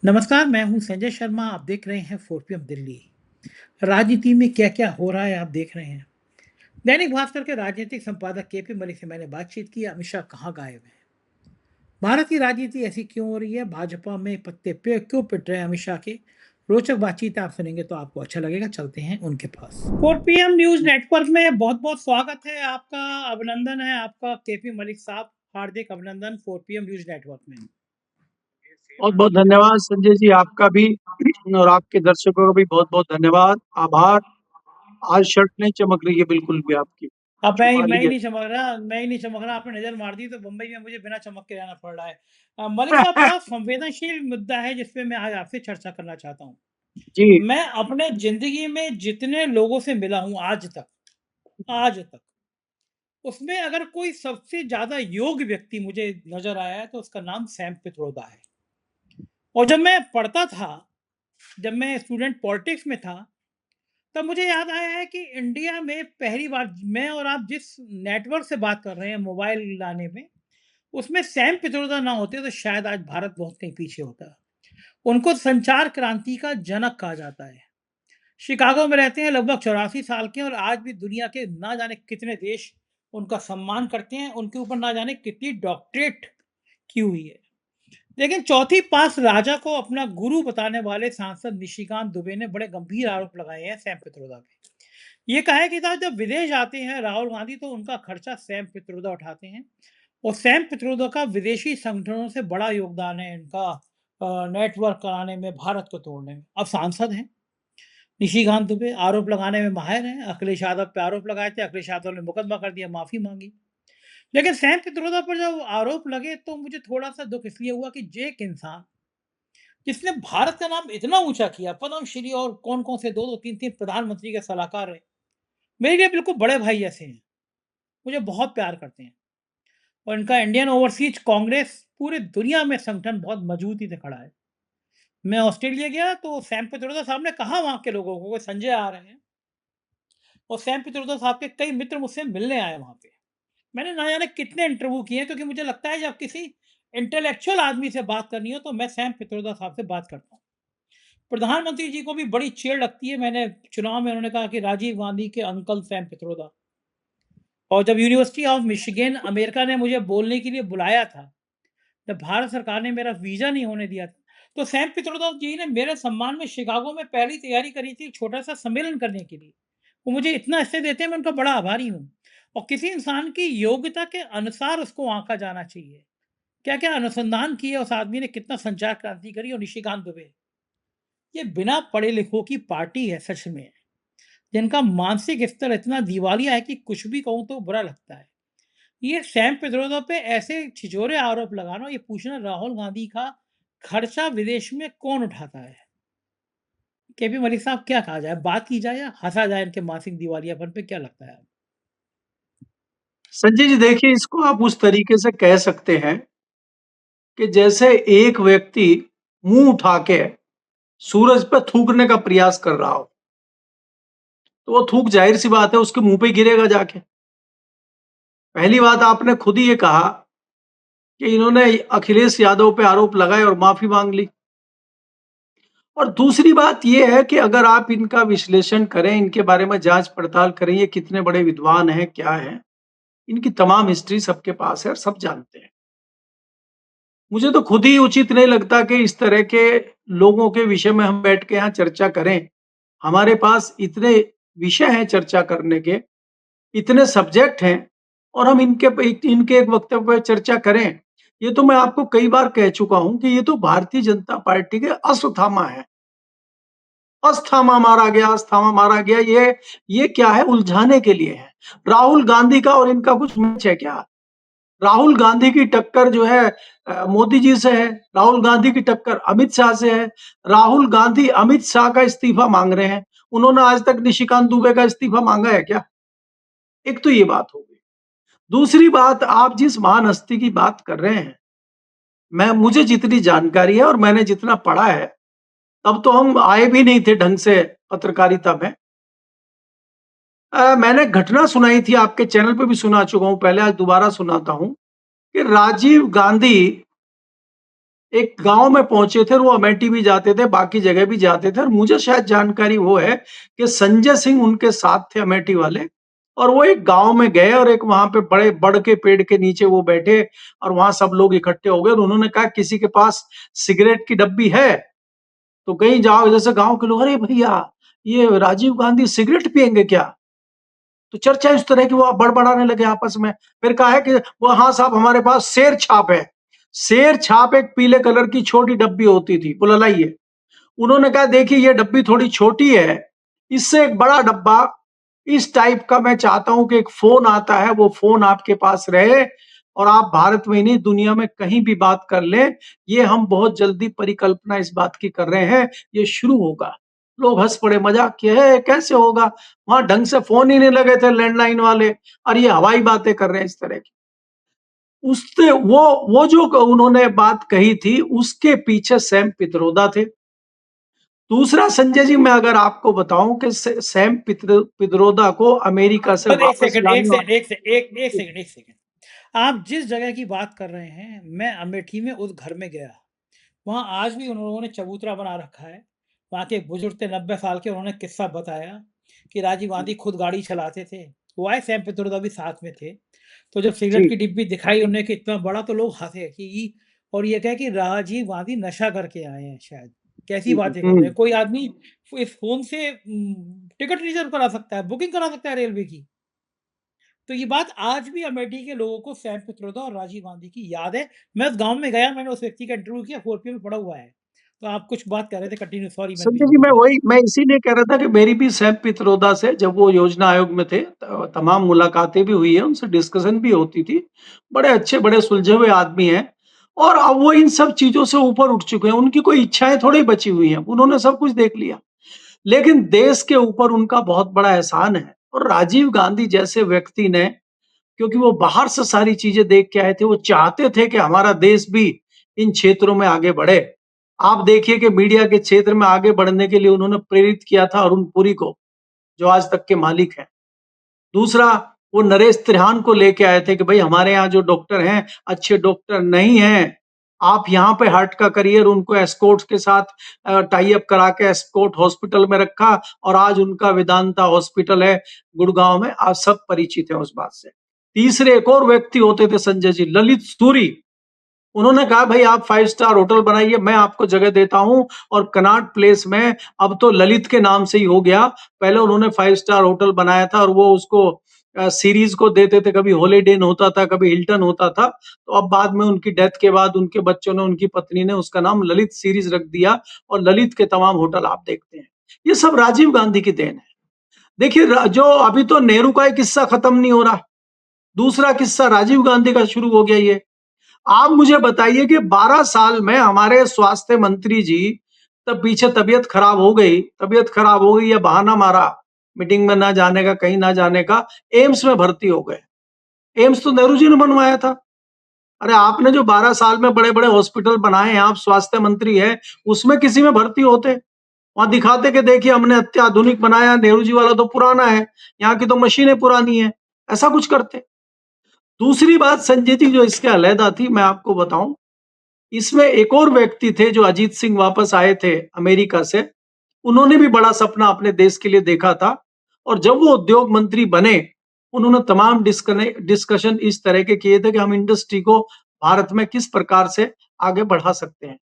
नमस्कार, मैं हूं संजय शर्मा। आप देख रहे हैं 4 PM दिल्ली। राजनीति में क्या-क्या हो रहा है आप देख रहे हैं। दैनिक भास्कर के राजनीतिक संपादक केपी मलिक से मैंने बातचीत की। अमित शाह कहाँ गायब हैं? भारत की राजनीति ऐसी क्यों हो रही है? भाजपा में पत्ते पे क्यों पिट रहे हैं अमित शाह के? रोचक बातचीत आप सुनेंगे तो आपको अच्छा लगेगा। चलते हैं उनके पास। 4 PM न्यूज़ नेटवर्क में बहुत-बहुत स्वागत है आपका। अभिनंदन है आपका केपी मलिक साहब। हार्दिक अभिनंदन 4 PM न्यूज़ नेटवर्क में। बहुत बहुत धन्यवाद संजय जी, आपका भी और आपके दर्शकों का भी बहुत बहुत धन्यवाद, आभार। आज शर्ट नहीं चमक रही है बिल्कुल भी आपकी। अब छुपा मैं ही लीजिए। नहीं चमक रहा, आपने नज़र मार दी तो बम्बई में मुझे बिना चमक के रहना पड़ रहा है। मलिक साहब, बड़ा संवेदनशील मुद्दा है जिस पे मैं आज आपसे चर्चा करना चाहता हूँ। जी। मैं अपने ज़िंदगी में जितने लोगों से मिला हूँ आज तक, उसमें अगर कोई सबसे ज़्यादा योग्य व्यक्ति मुझे नज़र आया है तो उसका नाम सैम पित्रोदा है। और जब मैं पढ़ता था, जब मैं स्टूडेंट पॉलिटिक्स में था, तब मुझे याद आया है कि इंडिया में पहली बार मैं और आप जिस नेटवर्क से बात कर रहे हैं मोबाइल लाने में, उसमें सैम पित्रोदा ना होते तो शायद आज भारत बहुत कहीं पीछे होता। उनको संचार क्रांति का जनक कहा जाता है। शिकागो में रहते हैं, लगभग 84 साल के हैं और आज भी दुनिया के ना जाने कितने देश उनका सम्मान करते हैं। उनके ऊपर ना जाने कितनी डॉक्टरेट की हुई है। लेकिन चौथी पास राजा को अपना गुरु बताने वाले सांसद निशिकांत दुबे ने बड़े गंभीर आरोप लगाए हैं सैम पित्रोदा पे। ये कहा है कि साहब जब विदेश आते हैं राहुल गांधी तो उनका खर्चा सैम पित्रोदा उठाते हैं। और सैम पित्रोदा का विदेशी संगठनों से बड़ा योगदान है इनका नेटवर्क कराने में, भारत को तोड़ने में। अब सांसद हैं निशिकांत दुबे, आरोप लगाने में माहिर हैं। अखिलेश यादव पे आरोप लगाए थे, अखिलेश यादव ने मुकदमा कर दिया, माफी मांगी। लेकिन सैम पित्रोदा पर जब आरोप लगे तो मुझे थोड़ा सा दुख इसलिए हुआ कि जे एक इंसान जिसने भारत का नाम इतना ऊंचा किया, पद्मश्री और कौन कौन से दो दो तीन तीन प्रधानमंत्री के सलाहकार रहे, मेरे लिए बिल्कुल बड़े भाई जैसे हैं। मुझे बहुत प्यार करते हैं। और इनका इंडियन ओवरसीज कांग्रेस पूरे दुनिया में संगठन बहुत मजबूती से खड़ा है। मैं ऑस्ट्रेलिया गया तो सैम पित्रोदा साहब ने कहा वहाँ के लोगों को, संजय आ रहे हैं। और सैम पित्रोदा साहब के कई मित्र मुझसे मिलने आए वहाँ पे। मैंने ना जाने कितने इंटरव्यू किए हैं, क्योंकि मुझे लगता है जब किसी इंटेलेक्चुअल आदमी से बात करनी हो तो मैं सैम पित्रोदा साहब से बात करता हूँ। प्रधानमंत्री जी को भी बड़ी चिढ़ लगती है। मैंने चुनाव में उन्होंने कहा कि राजीव गांधी के अंकल सैम पित्रोदा। और जब यूनिवर्सिटी ऑफ मिशिगन अमेरिका ने मुझे बोलने के लिए बुलाया था, जब भारत सरकार ने मेरा वीज़ा नहीं होने दिया था, तो सैम पित्रोदा जी ने मेरे सम्मान में शिकागो में पहली तैयारी करी थी, छोटा-सा सम्मेलन करने के लिए। वो मुझे इतना हिस्से देते हैं, मैं उनका बड़ा आभारी हूँ। और किसी इंसान की योग्यता के अनुसार उसको आँका जाना चाहिए। क्या-क्या अनुसंधान किए उस आदमी ने, कितना संचार क्रांति करी। और निशिकांत दुबे, ये बिना पढ़े-लिखों की पार्टी है सच में, जिनका मानसिक स्तर इतना दिवालिया है कि कुछ भी कहूँ तो बुरा लगता है। ये सैम पित्रोदा पे ऐसे छिछोरे आरोप लगाना, ये पूछना राहुल गांधी का खर्चा विदेश में कौन उठाता है। केपी मलिक साहब, क्या कहा जाए, बात की जाए या हंसा जाए इनके मानसिक दिवालियापन पे, क्या लगता है? संजय जी देखिए, इसको आप उस तरीके से कह सकते हैं कि जैसे एक व्यक्ति मुंह उठा के सूरज पर थूकने का प्रयास कर रहा हो, तो वो थूक जाहिर सी बात है उसके मुंह पे गिरेगा जाके। पहली बात आपने खुद ही ये कहा कि इन्होंने अखिलेश यादव पे आरोप लगाए और माफी मांग ली। और दूसरी बात ये है कि अगर आप इनका विश्लेषण करें, इनके बारे में जांच पड़ताल करें, ये कितने बड़े विद्वान हैं, क्या हैं, इनकी तमाम हिस्ट्री सबके पास है और सब जानते हैं। मुझे तो खुद ही उचित नहीं लगता कि इस तरह के लोगों के विषय में हम बैठ के यहाँ चर्चा करें। हमारे पास इतने विषय हैं चर्चा करने के, इतने सब्जेक्ट हैं और हम इनके एक वक्तव्य पर चर्चा करें। ये तो मैं आपको कई बार कह चुका हूं कि ये तो भारतीय जनता पार्टी के अश्वत्थामा है। अस्थामा मारा गया, अस्थामा मारा गया, ये क्या है? उलझाने के लिए है। राहुल गांधी का और इनका कुछ मैच है क्या? राहुल गांधी की टक्कर जो है मोदी जी से है, राहुल गांधी की टक्कर अमित शाह से है। राहुल गांधी अमित शाह का इस्तीफा मांग रहे हैं। उन्होंने आज तक निशिकांत दुबे का इस्तीफा मांगा है क्या? एक तो ये बात हो गई। दूसरी बात, आप जिस महान हस्ती की बात कर रहे हैं, मैं मुझे जितनी जानकारी है और मैंने जितना पढ़ा है, तब तो हम आए भी नहीं थे ढंग से पत्रकारिता में। मैंने घटना सुनाई थी, आपके चैनल पे भी सुना चुका हूं पहले, आज दोबारा सुनाता हूं कि राजीव गांधी एक गाँव में पहुँचे थे और वो अमेठी भी जाते थे, बाकी जगह भी जाते थे और मुझे शायद जानकारी वो है कि संजय सिंह उनके साथ थे अमेठी वाले और वो एक गाँव में गए और एक वहाँ पे बड़े बड़ के पेड़ के नीचे वो बैठे और वहाँ सब लोग इकट्ठे हो गए और उन्होंने कहा किसी के पास सिगरेट की डब्बी है? तो कहीं जाओ जैसे गाँव के लोग, अरे भैया ये राजीव गांधी सिगरेट पिएँगे क्या? तो चर्चा इस तरह की वो बड़बड़ाने लगे आपस में। फिर कहा है कि वो हाँ साहब हमारे पास शेर छाप है। शेर छाप एक पीले कलर की छोटी डब्बी होती थी, बोला लाइए। उन्होंने कहा देखिए ये डब्बी थोड़ी छोटी है, इससे एक बड़ा डब्बा इस टाइप का मैं चाहता हूँ कि एक फ़ोन आता है, वो फ़ोन आपके पास रहे और आप भारत में ही नहीं दुनिया में कहीं भी बात कर लें। ये हम बहुत जल्दी परिकल्पना इस बात की कर रहे हैं, ये शुरू होगा। लोग हँस पड़े, मज़ाक किए, "हे! कैसे होगा? वहाँ ढंग से फ़ोन ही नहीं लगे थे लैंडलाइन वाले और ये हवाई बातें कर रहे हैं इस तरह की।" उससे वो जो उन्होंने बात कही थी, उसके पीछे सैम पित्रोदा थे। दूसरा संजय जी मैं अगर आपको बताऊं कि सैम पित्रोदा को अमेरिका से बस 1 वापस सेकंड, 1 लाने से वाले 1 से 1 सेकंड, 1 सेकंड। आप जिस जगह की बात कर रहे हैं, मैं अमेठी में उस घर में गया। वहाँ आज भी उन लोगों ने चबूतरा बना रखा है। वहाँ के एक बुजुर्ग थे 90 साल के, उन्होंने किस्सा बताया कि राजीव गांधी खुद गाड़ी चलाते थे। वो आए, सैम पित्रोदा भी साथ में थे। तो जब सिगरेट जी की डिब्बी दिखाई उन्हें कि इतना बड़ा, तो लोग हँसे कि और ये कहे कि राजीव गांधी नशा करके आए हैं शायद। कैसी बातें कर रहे हैं? कोई आदमी इस फ़ोन से टिकट रिज़र्व करा सकता है, बुकिंग करा सकता है रेलवे की। तो ये बात आज भी अमेठी के लोगों को सैम पित्रोदा और राजीव गांधी की याद है। मैं उस गाँव में गया, मैंने उस व्यक्ति का इंटरव्यू किया, 4 में पड़ा हुआ है। तो आप कुछ बात कर रहे थे, कंटिन्यू, सॉरी मैंने संजय बीच में जी रोका। मैं इसीलिए कह रहा था कि मेरी भी सैम पित्रोदा से जब वो योजना आयोग में थे तमाम मुलाकातें भी हुई है, उनसे डिस्कशन भी होती थी। बड़े अच्छे, बड़े सुलझे हुए आदमी हैं और अब वो इन सब चीज़ों से ऊपर उठ चुके हैं। उनकी कोई इच्छाएँ थोड़ी बची हुई हैं, उन्होंने सब कुछ देख लिया। लेकिन देश के ऊपर उनका बहुत बड़ा एहसान है और राजीव गांधी जैसे व्यक्ति ने, क्योंकि वो बाहर से सारी चीजें देख के आए थे, वो चाहते थे कि हमारा देश भी इन क्षेत्रों में आगे बढ़े। आप देखिए कि मीडिया के क्षेत्र में आगे बढ़ने के लिए उन्होंने प्रेरित किया था अरुण पुरी को, जो आज तक के मालिक हैं। दूसरा, वो नरेश त्रिहान को लेके आए थे कि भाई हमारे यहाँ जो डॉक्टर हैं, अच्छे डॉक्टर नहीं हैं। आप यहाँ पे हार्ट का करिए, उनको एस्कॉर्ट्स के साथ टाई अप करा के एस्कॉर्ट हॉस्पिटल में रखा और आज उनका वेदांता हॉस्पिटल है गुड़गांव में, आज सब परिचित हैं उस बात से। तीसरे एक और व्यक्ति होते थे संजय जी, ललित सूरी। उन्होंने कहा भाई आप 5 स्टार होटल बनाइए, मैं आपको जगह देता हूँ और कनॉट प्लेस में, अब तो ललित के नाम से ही हो गया। पहले उन्होंने 5 स्टार होटल बनाया था और वो उसको सीरीज को देते थे, कभी हॉलिडे इन होता था, कभी हिल्टन होता था। तो अब बाद में उनकी डेथ के बाद उनके बच्चों ने, उनकी पत्नी ने उसका नाम ललित सीरीज रख दिया और ललित के तमाम होटल आप देखते हैं। ये सब राजीव गांधी की देन है। देखिए जो अभी तो नेहरू का एक किस्सा खत्म नहीं हो रहा, दूसरा किस्सा राजीव गांधी का शुरू हो गया ये। आप मुझे बताइए कि 12 साल में हमारे स्वास्थ्य मंत्री जी, तब पीछे तबीयत खराब हो गई या बहाना मारा मीटिंग में ना जाने का, कहीं ना जाने का, एम्स में भर्ती हो गए। एम्स तो नेहरू जी ने बनवाया था। अरे आपने जो 12 साल में बड़े-बड़े हॉस्पिटल बनाए हैं, आप स्वास्थ्य मंत्री हैं, उसमें किसी में भर्ती होते। वहां दिखाते कि देखिए हमने अत्याधुनिक बनाया, नेहरू जी वाला तो पुराना है, यहाँ की तो मशीनें पुरानी है, ऐसा कुछ करते। दूसरी बात संजय जी जो इसके अलहदा थी, मैं आपको बताऊं, इसमें एक और व्यक्ति थे जो अजीत सिंह वापस आए थे अमेरिका से। उन्होंने भी बड़ा सपना अपने देश के लिए देखा था और जब वो उद्योग मंत्री बने, उन्होंने तमाम डिस्कशन इस तरह के किए थे कि हम इंडस्ट्री को भारत में किस प्रकार से आगे बढ़ा सकते हैं।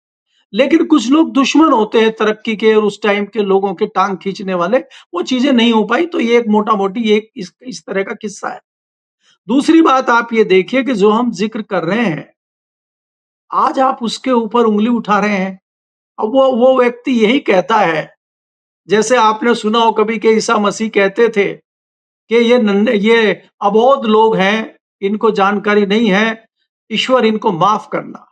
लेकिन कुछ लोग दुश्मन होते हैं तरक्की के और उस टाइम के लोगों के टांग खींचने वाले, वो चीजें नहीं हो पाई। तो ये एक मोटा मोटी एक इस तरह का किस्सा है। दूसरी बात आप ये देखिए कि जो हम जिक्र कर रहे हैं, आज आप उसके ऊपर उंगली उठा रहे हैं। अब वो व्यक्ति यही कहता है, जैसे आपने सुना हो कभी कि ईसा मसीह कहते थे कि ये अबोध लोग हैं, इनको जानकारी नहीं है, ईश्वर इनको माफ करना।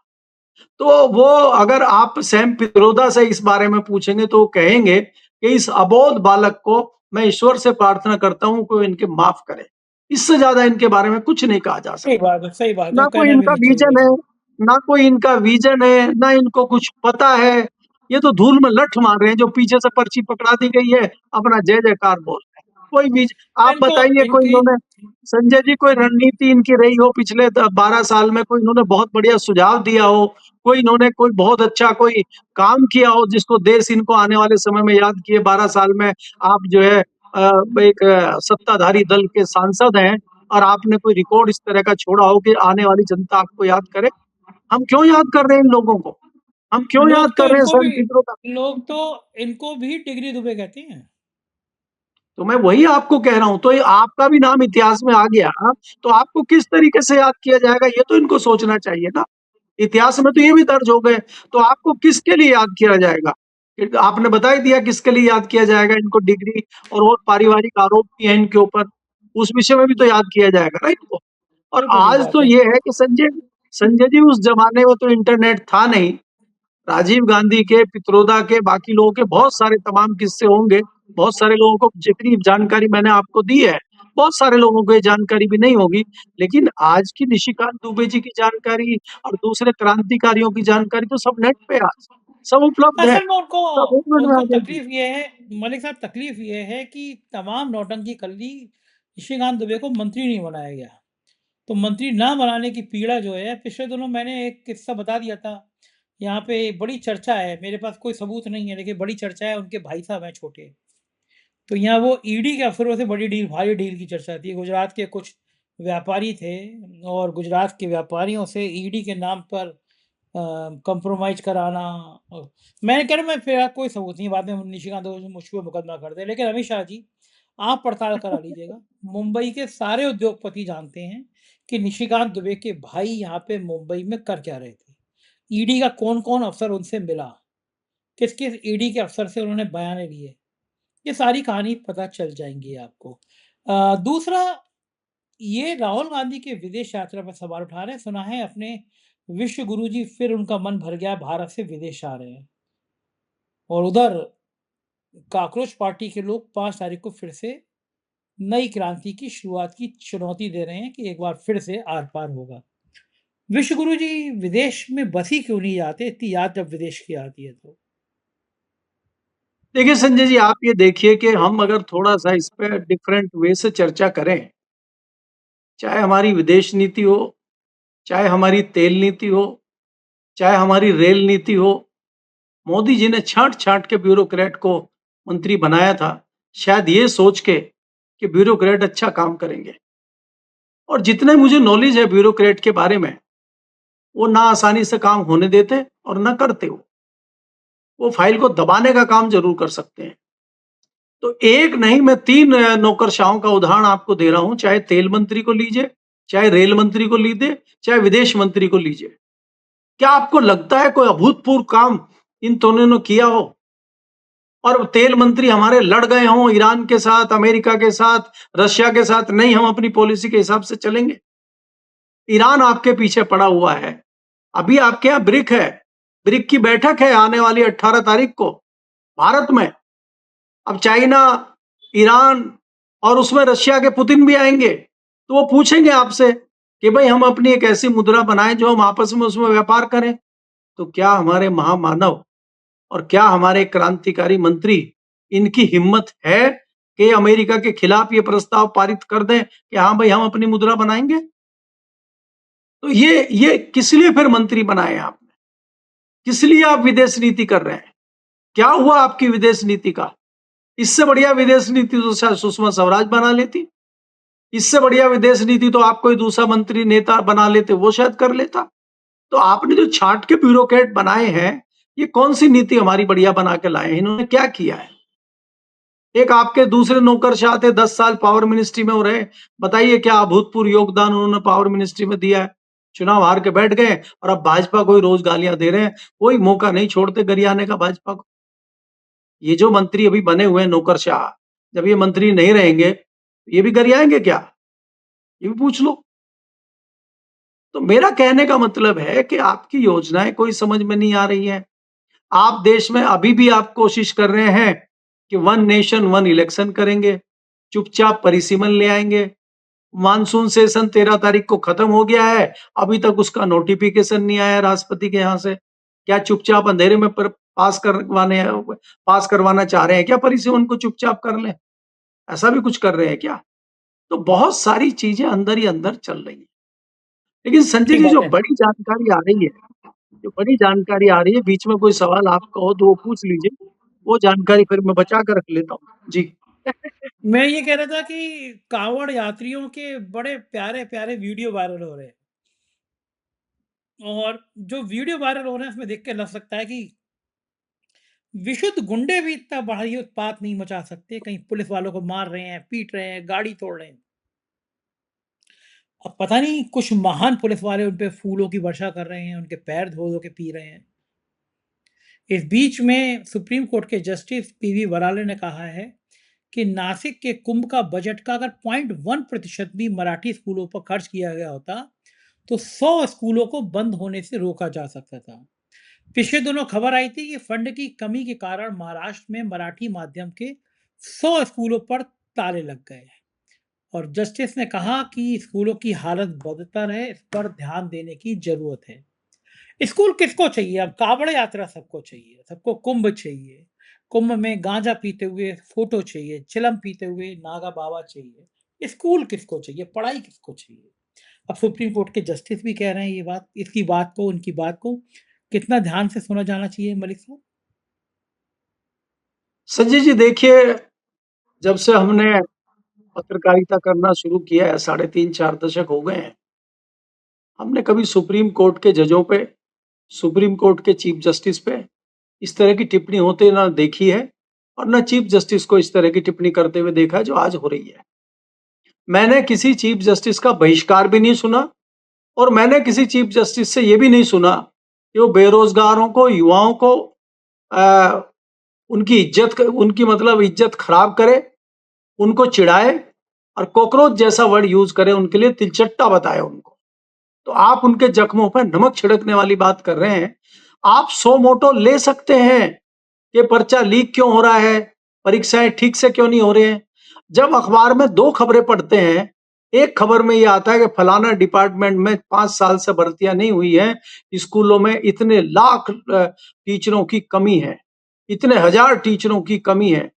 तो वो अगर आप सैम पित्रोदा से इस बारे में पूछेंगे तो वो कहेंगे कि इस अबोध बालक को मैं ईश्वर से प्रार्थना करता हूँ कि वो इनके माफ करे। इससे ज्यादा इनके बारे में कुछ नहीं कहा जा सही सकता। बात है, सही बात है, ना कोई कहना भी इनका नहीं विजन चाहिए। है, ना कोई इनका विजन है, ना इनको कुछ पता है। ये तो धूल में लठ मार रहे हैं, जो पीछे से पर्ची पकड़ा दी गई है, अपना जय जयकार बोल रहे हैं। कोई आप इनको बताइए, कोई इनकी इन्होंने, संजय जी, कोई रणनीति इनकी रही हो पिछले 12 साल में, कोई इन्होंने बहुत बढ़िया सुझाव दिया हो, कोई इन्होंने कोई बहुत अच्छा कोई काम किया हो जिसको देश इनको आने वाले समय में याद किए? 12 साल में आप जो है एक सत्ताधारी दल के सांसद हैं और आपने कोई रिकॉर्ड इस तरह का छोड़ा हो कि आने वाली जनता आपको याद करे। हम क्यों याद कर रहे हैं इन लोगों को? हम क्यों याद लोग तो कर रहे हैं इनको भी सैम पित्रोदा का? लोग तो इनको भी डिग्री दुबे कहते हैं। तो मैं वही आपको कह रहा हूं, तो ये आपका भी नाम इतिहास में आ गया, तो आपको किस तरीके से याद किया जाएगा, ये तो इनको सोचना चाहिए ना। इतिहास में तो ये भी दर्ज हो गए, तो आपको किसके लिए याद किया जाएगा? आपने बता ही दिया किसके लिए याद किया जाएगा, इनको डिग्री और पारिवारिक आरोप भी हैं इनके ऊपर, उस विषय में भी तो याद किया जाएगा ना इनको। और ये बड़ी आज बात तो है। ये है कि संजय संजय जी, उस जमाने में तो इंटरनेट था नहीं। राजीव गांधी के, पित्रोदा के, बाकी लोगों के बहुत सारे तमाम किस्से होंगे। बहुत सारे लोगों को जितनी जानकारी मैंने आपको दी है, बहुत सारे लोगों को ये जानकारी भी नहीं होगी। लेकिन आज की निशिकांत दुबे जी की जानकारी और दूसरे क्रांतिकारियों की जानकारी तो सब नेट पे है आज, सब उपलब्ध है, असल में उनको सब 1 मिनट में उनको आ जाएगी। तकलीफ ये है, मलिक साहब, तकलीफ ये है कि तमाम नौटंकी कर ली, निशिकांत दुबे को मंत्री नहीं बनाया गया। तो मंत्री ना बनाने की पीड़ा जो है, पिछले दिनों मैंने एक किस्सा बता दिया था। यहाँ पे बड़ी चर्चा है, मेरे पास कोई सबूत नहीं है, लेकिन बड़ी चर्चा है, उनके भाई साहब हैं छोटे। तो यहाँ वो ईडी के अफसरों से बड़ी डील, भारी डील की चर्चा थी। गुजरात के कुछ व्यापारी थे और गुजरात के व्यापारियों से ईडी के नाम पर कंप्रोमाइज़ कराना। और मैं कह रहा हूँ, मैं फिर कोई सबूत नहीं, बाद में निशिकांत मुझ पे मुकदमा कर दे। लेकिन अमित शाह जी, आप पड़ताल करा लीजिएगा। मुंबई के सारे उद्योगपति जानते हैं कि निशिकांत दुबे के भाई यहाँ पे मुंबई में कर क्या रहे थे। ईडी का कौन-कौन अफ़सर उनसे मिला, किस-किस ईडी के अफ़सर से उन्होंने बयाने लिए, ये सारी कहानी पता चल जाएँगी आपको। दूसरा, ये राहुल गांधी के विदेश यात्रा पर सवाल उठा रहे हैं। सुना है अपने विश्व गुरु जी फिर उनका मन भर गया, भारत से विदेश आ रहे हैं। और उधर कॉकरोच पार्टी के लोग 5 तारीख को फिर से नई क्रांति की शुरुआत की चुनौती दे रहे हैं कि एक बार फिर से आर-पार होगा। विश्व गुरु जी विदेश में बस ही क्यों नहीं जाते? इतनी याद जब विदेश की आती है तो। देखिए संजय जी, आप ये देखिए कि हम अगर थोड़ा सा इस पे डिफरेंट वे से चर्चा करें, चाहे हमारी विदेश नीति हो, चाहे हमारी तेल नीति हो, चाहे हमारी रेल नीति हो, मोदी जी ने छांट-छांट के ब्यूरोक्रेट को मंत्री बनाया था, शायद ये सोच के कि ब्यूरोक्रेट अच्छा काम करेंगे। और जितने मुझे नॉलेज है ब्यूरोक्रेट के बारे में, वो ना आसानी से काम होने देते और ना करते वो फाइल को दबाने का काम ज़रूर कर सकते हैं। तो एक नहीं, मैं 3 नौकरशाहों का उदाहरण आपको दे रहा हूँ, चाहे तेल मंत्री को लीजिए, चाहे रेल मंत्री को लीजिए, चाहे विदेश मंत्री को लीजिए। क्या आपको लगता है कोई अभूतपूर्व काम इन दोनों ने किया हो? और तेल मंत्री हमारे लड़ गए हों ईरान के साथ, अमेरिका के साथ, रशिया के साथ, नहीं हम अपनी पॉलिसी के हिसाब से चलेंगे। ईरान आपके पीछे पड़ा हुआ है। अभी आपके यहाँ ब्रिक है, ब्रिक की बैठक है आने वाली 18 तारीख को भारत में। अब चाइना, ईरान और उसमें रशिया के पुतिन भी आएंगे, तो वो पूछेंगे आपसे कि भाई हम अपनी एक ऐसी मुद्रा बनाएं जो हम आपस में उसमें व्यापार करें। तो क्या हमारे महामानव और क्या हमारे क्रांतिकारी मंत्री, इनकी हिम्मत है कि अमेरिका के खिलाफ ये प्रस्ताव पारित कर दें कि हाँ भाई हम अपनी मुद्रा बनाएंगे? तो ये किस लिए फिर मंत्री बनाए आपने? किस लिए आप विदेश नीति कर रहे हैं? क्या हुआ आपकी विदेश नीति का? इससे बढ़िया विदेश नीति तो शायद सुषमा स्वराज बना लेती। इससे बढ़िया विदेश नीति तो आप कोई दूसरा मंत्री नेता बना लेते, वो शायद कर लेता। तो आपने जो छांट के ब्यूरोक्रेट बनाए हैं, ये कौन सी नीति हमारी बढ़िया बना के लाए हैं? इन्होंने क्या किया है? एक आपके दूसरे नौकरशाह थे, 10 साल पावर मिनिस्ट्री में वो रहे। बताइए क्या अभूतपूर्व योगदान उन्होंने पावर मिनिस्ट्री में दिया है? चुनाव हार के बैठ गए और अब भाजपा को ही रोज गालियां दे रहे हैं। कोई मौका नहीं छोड़ते गरियाने का भाजपा को। ये जो मंत्री अभी बने हुए हैं नौकरशाह, जब ये मंत्री नहीं रहेंगे, ये भी गरियाएंगे क्या? ये भी पूछ लो। तो मेरा कहने का मतलब है कि आपकी योजनाएं कोई समझ में नहीं आ रही हैं। आप देश में अभी भी आप कोशिश कर रहे हैं कि वन नेशन वन इलेक्शन करेंगे, चुपचाप परिसीमन ले आएंगे। मानसून सेशन 13 तारीख को खत्म हो गया है, अभी तक उसका नोटिफिकेशन नहीं आया राष्ट्रपति के यहाँ से। क्या चुपचाप अंधेरे में पास करवाना चाह रहे हैं क्या परिसीमन को चुपचाप कर लें? ऐसा भी कुछ कर रहे हैं क्या? तो बहुत सारी चीजें अंदर ही अंदर चल रही है। लेकिन संजय ठीक जी, बात जो है। बड़ी जानकारी आ रही है, जो बड़ी जानकारी आ रही है, बीच में कोई सवाल आपका हो तो वो पूछ लीजिए, वो जानकारी फिर मैं बचा कर रख लेता हूँ। जी। मैं ये कह रहा था कि काँवड़ यात्रियों के बड़े प्यारे-प्यारे वीडियो वायरल हो रहे हैं, और जो वीडियो वायरल हो रहे हैं उसमें देख के लग सकता है कि विशुद्ध गुंडे भी इतना भारी उत्पात नहीं मचा सकते, कहीं पुलिस वालों को मार रहे हैं, पीट रहे हैं, गाड़ी तोड़ रहे हैं। अब पता नहीं कुछ महान पुलिस वाले उन पे फूलों की वर्षा कर रहे हैं, उनके पैर धो-धो के पी रहे हैं। इस बीच में सुप्रीम कोर्ट के जस्टिस पीवी वराले ने कहा है कि नासिक के कुंभ का बजट का अगर 0.1% भी मराठी स्कूलों पर खर्च किया गया होता, तो 100 स्कूलों को बंद होने से रोका जा सकता था। पिछले दिनों खबर आई थी कि फंड की कमी के कारण महाराष्ट्र में मराठी माध्यम के 100 स्कूलों पर ताले लग गए हैं, और जस्टिस ने कहा कि स्कूलों की हालत बदतर है, इस पर ध्यान देने की जरूरत है। स्कूल किसको चाहिए? अब कावड़ यात्रा सबको चाहिए, सबको कुंभ चाहिए। कुंभ में गांजा पीते हुए फोटो चाहिए, चिलम पीते हुए नागा बाबा चाहिए। स्कूल किसको चाहिए? पढ़ाई किसको चाहिए? अब सुप्रीम कोर्ट के जस्टिस भी कह रहे हैं ये बात, इसकी बात को, उनकी बात को कितना ध्यान से सुना जाना चाहिए मलिक साहब? संजय जी, देखिए, जब से हमने पत्रकारिता करना शुरू किया है, 3.5-4 दशक हो गए हैं, हमने कभी सुप्रीम कोर्ट के जजों पे, सुप्रीम कोर्ट के चीफ जस्टिस पे इस तरह की टिप्पणी होते ना देखी है, और ना चीफ जस्टिस को इस तरह की टिप्पणी करते हुए देखा है जो आज हो रही है। मैंने किसी चीफ जस्टिस का बहिष्कार भी नहीं सुना, और मैंने किसी चीफ जस्टिस से ये भी नहीं सुना कि वो बेरोजगारों को, युवाओं को अ, उनकी मतलब इज्जत खराब करे, उनको चिढ़ाए और कॉकरोच जैसा वर्ड यूज करे, उनके लिए तिलचट्टा बताए उनको। तो आप उनके जख्मों पर नमक छिड़कने वाली बात कर रहे हैं। आप सो मोटो ले सकते हैं कि पर्चा लीक क्यों हो रहा है, परीक्षाएं ठीक से क्यों नहीं हो रही हैं। जब अखबार में 2 खबरें पढ़ते हैं, एक खबर में ये आता है कि फलाना डिपार्टमेंट में 5 साल से भर्तियां नहीं हुई है, स्कूलों में इतने लाख टीचरों की कमी है, इतने हजार टीचरों की कमी है।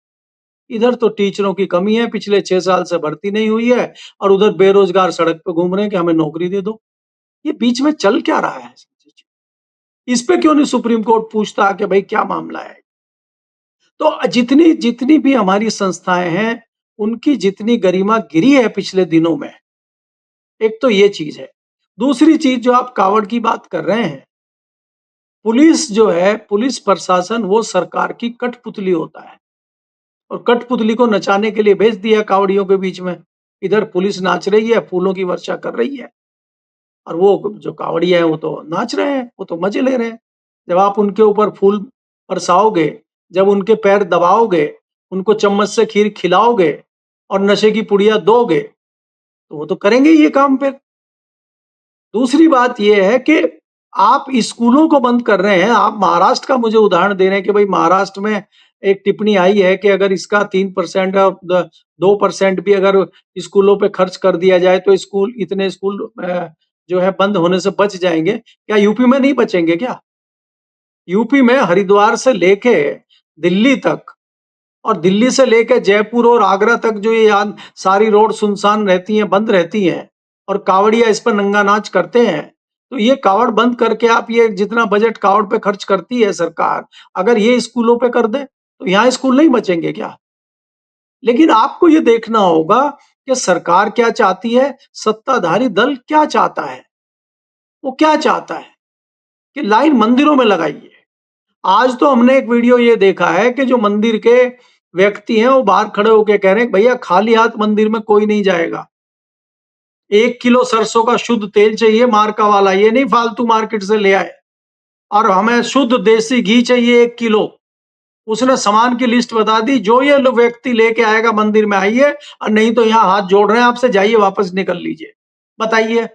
इधर तो टीचरों की कमी है, पिछले 6 साल से भर्ती नहीं हुई है, और उधर बेरोजगार सड़क पे घूम रहे हैं कि हमें नौकरी दे दो। ये बीच में चल क्या रहा है? इस पे क्यों नहीं सुप्रीम कोर्ट पूछता कि भाई क्या मामला है? तो जितनी जितनी भी हमारी संस्थाएं हैं, उनकी जितनी गरिमा गिरी है पिछले दिनों में, एक तो ये चीज है। दूसरी चीज, जो आप कावड़ की बात कर रहे हैं, पुलिस जो है, पुलिस प्रशासन वो सरकार की कठपुतली होता है, और कठपुतली को नचाने के लिए भेज दिया कावड़ियों के बीच में। इधर पुलिस नाच रही है, फूलों की वर्षा कर रही है, और वो जो कावड़िया है वो तो नाच रहे हैं, वो तो मजे ले रहे हैं। जब आप उनके ऊपर फूल बरसाओगे, जब उनके पैर दबाओगे, उनको चम्मच से खीर खिलाओगे और नशे की पुड़िया दोगे, तो वो तो करेंगे ही ये काम फिर। दूसरी बात ये है कि आप स्कूलों को बंद कर रहे हैं। आप महाराष्ट्र का मुझे उदाहरण दे रहे हैं कि भाई महाराष्ट्र में एक टिप्पणी आई है कि अगर इसका 3% और 2% भी अगर स्कूलों पे खर्च कर दिया जाए तो स्कूल, इतने स्कूल जो है बंद होने से बच जाएंगे। क्या यूपी में नहीं बचेंगे क्या? यूपी में हरिद्वार से लेके दिल्ली तक, और दिल्ली से लेके जयपुर और आगरा तक जो ये सारी रोड सुनसान रहती हैं, बंद रहती हैं, और कावड़िया इस पर नंगा नाच करते हैं। तो ये कावड़ बंद करके आप, ये जितना बजट कावड़ पे खर्च करती है सरकार, अगर ये स्कूलों पे कर दे तो यहाँ स्कूल नहीं बचेंगे क्या? लेकिन आपको ये देखना होगा कि सरकार क्या चाहती है, सत्ताधारी दल क्या चाहता है। वो क्या चाहता है कि लाइन मंदिरों में लगाइए। आज तो हमने एक वीडियो ये देखा है कि जो मंदिर के व्यक्ति हैं वो बाहर खड़े होकर कह रहे हैं, भैया खाली हाथ मंदिर में कोई नहीं जाएगा। 1 किलो सरसों का शुद्ध तेल चाहिए, मार्का वाला, ये नहीं फालतू मार्केट से ले आए। और हमें शुद्ध देसी घी चाहिए 1 किलो। उसने सामान की लिस्ट बता दी, जो ये व्यक्ति लेके आएगा मंदिर में आइए, और नहीं तो यहाँ हाथ जोड़ रहे हैं आपसे, जाइए वापस निकल लीजिए। बताइए,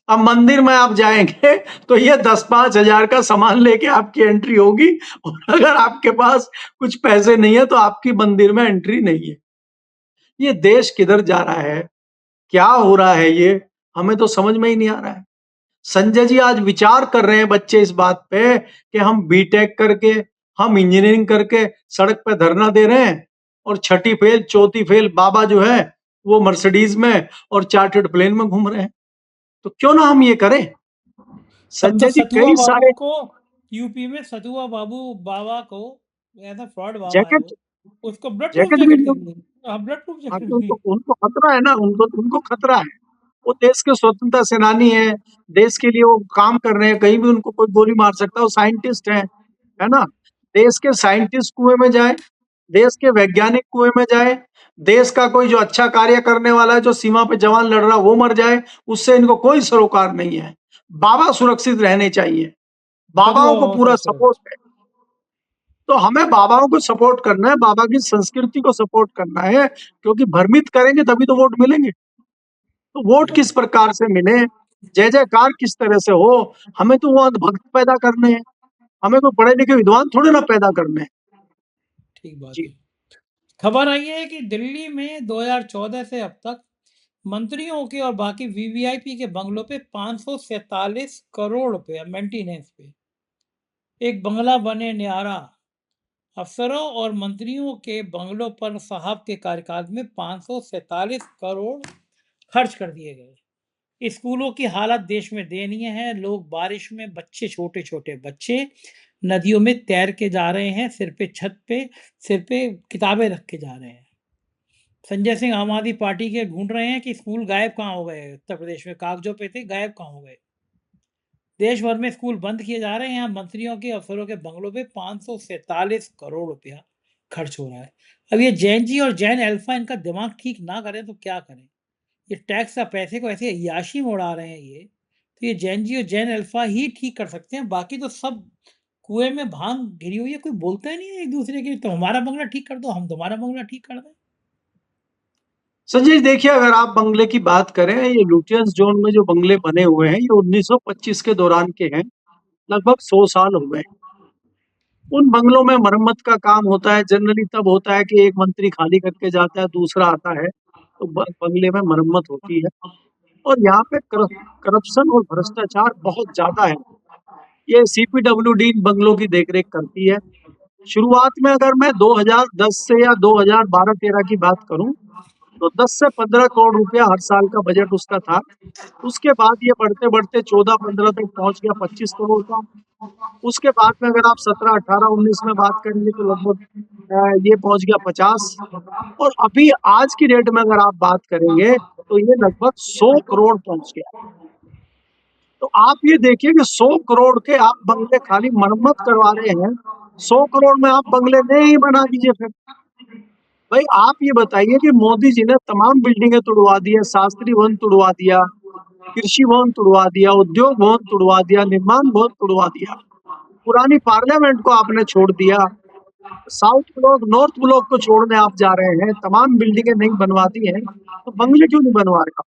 अब मंदिर में आप जाएंगे तो ये 10-5 हजार का सामान लेके आपकी एंट्री होगी, और अगर आपके पास कुछ पैसे नहीं है तो आपकी मंदिर में एंट्री नहीं है। ये देश किधर जा रहा है? क्या हो रहा है? ये हमें तो समझ में ही नहीं आ रहा है। संजय जी, आज विचार कर रहे हैं बच्चे इस बात पे कि हम बीटेक करके, हम इंजीनियरिंग करके सड़क पे धरना दे रहे हैं, और छठी फेल चौथी फेल बाबा जो है वो मर्सिडीज में और चार्टर्ड प्लेन में घूम रहे हैं। तो क्यों ना हम ये करें। तब तो संजय जी सतुआ कई बाबू सारे को यूपी में सतुआ बाबू बाबा को, ऐसा फ्रॉड बाबा है जैकेट वो, उसको ब्लड प्रूफ जैकेट भी जैकेट लोग, देनी है। हाँ, ब्लड प्रूफ हाँ, जैकेट तो देनी उनको उनको खतरा है ना, उनको उनको खतरा है। वो देश के स्वतंत्रता सेनानी है, देश के लिए वो काम कर रहे हैं, कहीं भी उनको कोई गोली मार सकता है, वो साइंटिस्ट है ना। देश के साइंटिस्ट कुएं में जाए, देश के वैज्ञानिक कुएं में जाए, देश का कोई जो अच्छा कार्य करने वाला है, जो सीमा पे जवान लड़ रहा वो मर जाए, उससे इनको कोई सरोकार नहीं है। बाबा सुरक्षित रहने चाहिए, सतुआ बाबाओं को बाबा पूरा सुरक्षित रहे। सपोर्ट है। तो हमें बाबाओं को सपोर्ट करना है, बाबा की संस्कृति को सपोर्ट करना है, क्योंकि भ्रमित करेंगे तभी तो वोट मिलेंगे। तो वोट ठीक किस प्रकार से मिले, जय जयकार किस तरह से हो, हमें तो वो भक्त पैदा करने हैं, हमें कोई पढ़े लिखे विद्वान थोड़े ना पैदा करने हैं। ठीक बात जी। है। खबर आई है कि दिल्ली में 2014 से अब तक मंत्रियों के और बाकी वीवीआईपी के बंगलों पे 547 करोड़ रुपए मेंटेनेंस पे, एक बंगला बने न्यारा। अफसरों और मंत्रियों के बंगलों पर साहब के कार्यकाल में 547 करोड़ खर्च कर दिए गए। स्कूलों की हालत देश में दयनीय है। लोग बारिश में, बच्चे, छोटे छोटे बच्चे नदियों में तैर के जा रहे हैं, सिर पे छत पे, सिर पे किताबें रख के जा रहे हैं। संजय सिंह आम आदमी पार्टी के ढूंढ रहे हैं कि स्कूल गायब कहाँ हो गए। उत्तर प्रदेश में कागजों पे थे, गायब कहाँ हो गए। देश भर में स्कूल बंद किए जा रहे हैं। यहाँ मंत्रियों के, अफसरों के बंगलों पे 547 करोड़ रुपया खर्च हो रहा है। अब ये जैन जी और जैन अल्फा इनका दिमाग ठीक ना करें तो क्या करें। ये टैक्स का पैसे को ऐसे अय्याशी में उड़ा रहे हैं ये। तो ये जैन जी और जैन अल्फा ही ठीक कर सकते हैं, बाकी तो सब कुएं में भांग गिरी हुई है। कोई बोलता ही नहीं है एक दूसरे के लिए, तो हमारा बंगला ठीक कर दो, हम तुम्हारा बंगला ठीक कर दें। संजय जी देखिए, अगर आप बंगले की बात करें, ये लुटियंस जोन में जो बंगले बने हुए हैं, ये 1925 के दौरान के हैं, लगभग 100 साल हो गए। उन बंगलों में मरम्मत का काम होता है, जनरली तब होता है कि एक मंत्री खाली करके जाता है, दूसरा आता है, तो बंगले में मरम्मत होती है। और यहाँ पे करप्शन और भ्रष्टाचार बहुत ज्यादा है। ये सीपीडब्ल्यूडी इन बंगलों की देखरेख करती है। शुरुआत में अगर मैं 2010 से या 2012-13 की बात करूं, तो 10 से 15 करोड़ रुपया हर साल का बजट उसका था। उसके बाद ये बढ़ते बढ़ते 14-15 तक पहुंच गया, 25 करोड़ का। उसके बाद में अगर आप 17-18-19 में बात करेंगे तो लगभग ये पहुंच गया 50। और अभी आज की डेट में अगर आप बात करेंगे तो ये लगभग 100 करोड़ पहुंच गया। तो आप ये देखिए कि 100 करोड़ के आप बंगले खाली मरम्मत करवा रहे हैं, 100 करोड़ में आप बंगले नहीं बना दीजिए फिर। भाई आप ये बताइए कि मोदी जी ने तमाम बिल्डिंगें तुड़वा दी है, शास्त्री भवन तुड़वा दिया, कृषि भवन तुड़वा दिया, उद्योग भवन तुड़वा दिया, निर्माण भवन तुड़वा दिया, पुरानी पार्लियामेंट को आपने छोड़ दिया, साउथ ब्लॉक नॉर्थ ब्लॉक को छोड़ने आप जा रहे हैं, तमाम बिल्डिंगें नहीं बनवा दी हैं, तो बंगले क्यों नहीं बनवा रहे आप?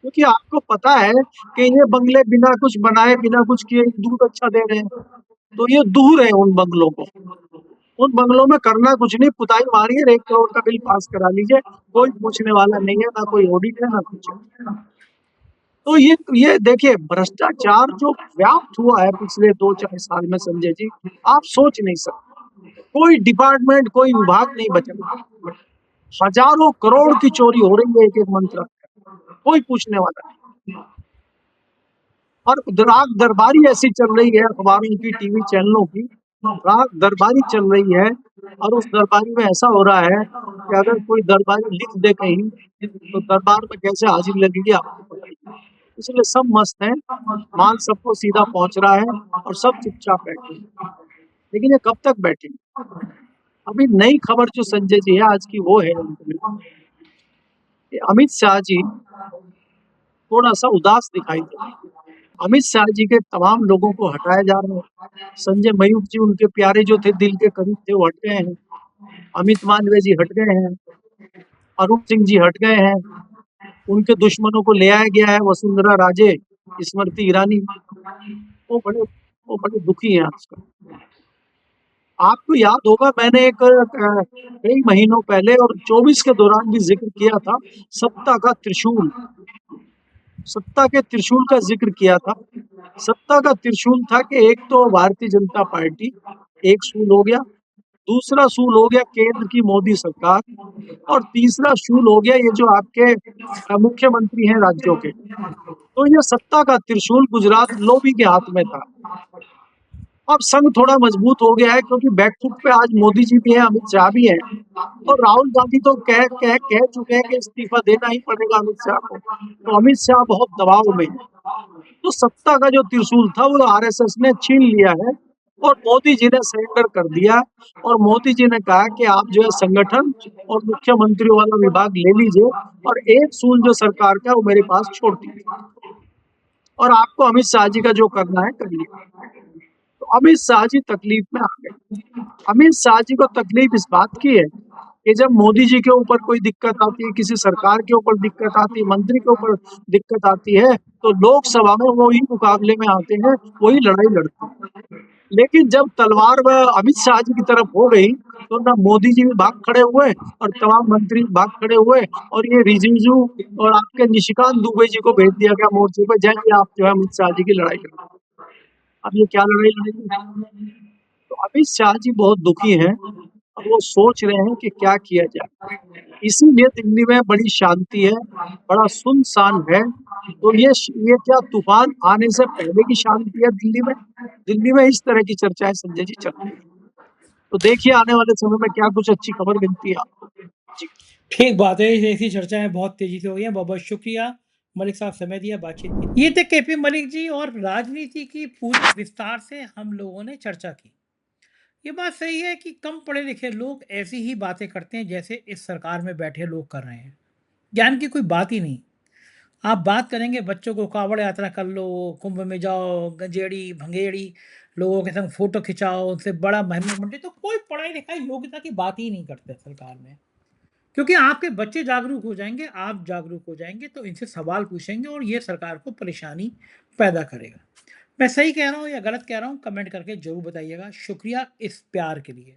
क्योंकि आपको पता है कि ये बंगले बिना कुछ बनाए, बिना कुछ किए दूध अच्छा दे रहे हैं, तो ये दूर है उन बंगलों को। उन बंगलों में करना कुछ नहीं, पुताई मारिए, 1 करोड़ का बिल पास करा लीजिए, कोई पूछने वाला नहीं है, ना कोई ऑडिट है ना कुछ है। तो ये देखिए, भ्रष्टाचार जो व्याप्त हुआ है पिछले 2-4 साल में संजय जी, आप सोच नहीं सकते। कोई डिपार्टमेंट, कोई विभाग नहीं बचा। हजारों करोड़ की चोरी हो रही है एक एक मंत्रालय में, कोई पूछने वाला नहीं। और राग दरबारी ऐसी चल रही है अखबारों की, टीवी चैनलों की, राग दरबारी चल रही है। और उस दरबारी में ऐसा हो रहा है कि अगर कोई दरबारी लिख दे कहीं, तो दरबार में कैसे हाजिरी लगेगी आपको पता ही है। इसलिए सब मस्त हैं, माल सबको सीधा पहुंच रहा है और सब चुपचाप बैठे हैं। लेकिन ये कब तक बैठेंगे? अभी नई खबर जो संजय जी है आज की, वो है अंत में कि अमित शाह जी थोड़ा सा उदास दिखाई दे रहे हैं। अमित शाह जी के तमाम लोगों को हटाया जा रहा है। संजय मयूख जी उनके प्यारे जो थे, दिल के करीब थे, वो हट गए हैं। अमित मालवीय जी हट गए हैं। अरुण सिंह जी हट गए हैं। उनके दुश्मनों को ले आया गया है, वसुंधरा राजे, स्मृति ईरानी, वो बड़े दुखी हैं आजकल। आपको याद होगा, मैंने एक कई महीनों पहले और 24 के दौरान भी जिक्र किया था, सत्ता का त्रिशूल, सत्ता के त्रिशूल का जिक्र किया था। सत्ता का त्रिशूल था कि एक तो भारतीय जनता पार्टी एक सूल हो गया, दूसरा सूल हो गया केंद्र की मोदी सरकार, और तीसरा सूल हो गया ये जो आपके मुख्यमंत्री हैं राज्यों के। तो ये सत्ता का त्रिशूल गुजरात लोबी के हाथ में था। अब संघ थोड़ा मजबूत हो गया है, क्योंकि बैकफुट पे आज मोदी जी भी हैं, अमित शाह भी हैं, और राहुल गांधी तो कह चुके हैं कि इस्तीफा देना ही पड़ेगा अमित शाह को। तो अमित शाह बहुत दबाव में है। तो सत्ता का जो त्रिशूल था वो आरएसएस ने छीन लिया है, और मोदी जी ने सरेंडर कर दिया। और मोदी जी ने कहा कि आप जो है संगठन और मुख्यमंत्री वाला विभाग ले लीजिए, और एक सूल जो सरकार का है वो मेरे पास छोड़ दीजिए, और आपको अमित शाह जी का जो करना है करिए। तो अमित शाह जी तकलीफ में आ गए। अमित शाह जी को तकलीफ इस बात की है कि जब मोदी जी के ऊपर कोई दिक्कत आती है, किसी सरकार के ऊपर दिक्कत आती है, मंत्री के ऊपर दिक्कत आती है, तो लोकसभा में वो ही मुकाबले में आते हैं, वही लड़ाई लड़ते हैं। लेकिन जब तलवार वह अमित शाह जी की तरफ हो गई, तो ना मोदी जी भी भाग खड़े हुए और तमाम मंत्री भाग खड़े हुए, और ये रिजिजू और आपके निशिकांत दुबे जी को भेज दिया गया मोर्चे पे, जाइए आप जो है अमित शाह जी की लड़ाई लड़ो। अब ये क्या लड़ाई लड़ेंगे? तो अमित शाह जी बहुत दुखी हैं, और वो सोच रहे हैं कि क्या किया जाए। इसीलिए दिल्ली में बड़ी शांति है, बड़ा सुनसान है। तो ये क्या तूफान आने से पहले की शांति है दिल्ली में? दिल्ली में इस तरह की चर्चाएं संजय जी चल रही है। तो देखिए आने वाले समय में क्या कुछ अच्छी खबर मिलती है आपको। जी। ठीक बात है, ऐसी चर्चाएँ बहुत तेज़ी से हो रही हैं। बहुत-बहुत शुक्रिया मलिक साहब, समय दिया, बातचीत की। ये थे केपी मलिक जी, और राजनीति की पूरी विस्तार से हम लोगों ने चर्चा की। ये बात सही है कि कम पढ़े-लिखे लोग ऐसी ही बातें करते हैं जैसे इस सरकार में बैठे लोग कर रहे हैं। ज्ञान की कोई बात ही नहीं। आप बात करेंगे बच्चों को कावड़ यात्रा कर लो, कुंभ में जाओ, गंजेड़ी, भंगेड़ी, लोगों के संग फ़ोटो खिंचाओ, उनसे बड़ा महिमा मंडी, तो कोई पढ़ाई-लिखाई योग्यता की बात ही नहीं करते सरकार में। क्योंकि आपके बच्चे जागरूक हो जाएँगे, आप जागरूक हो जाएँगे, तो इनसे सवाल पूछेंगे और ये सरकार को परेशानी पैदा करेगा। मैं सही कह रहा हूँ या गलत कह रहा हूँ, कमेंट करके ज़रूर बताइएगा। शुक्रिया इस प्यार के लिए।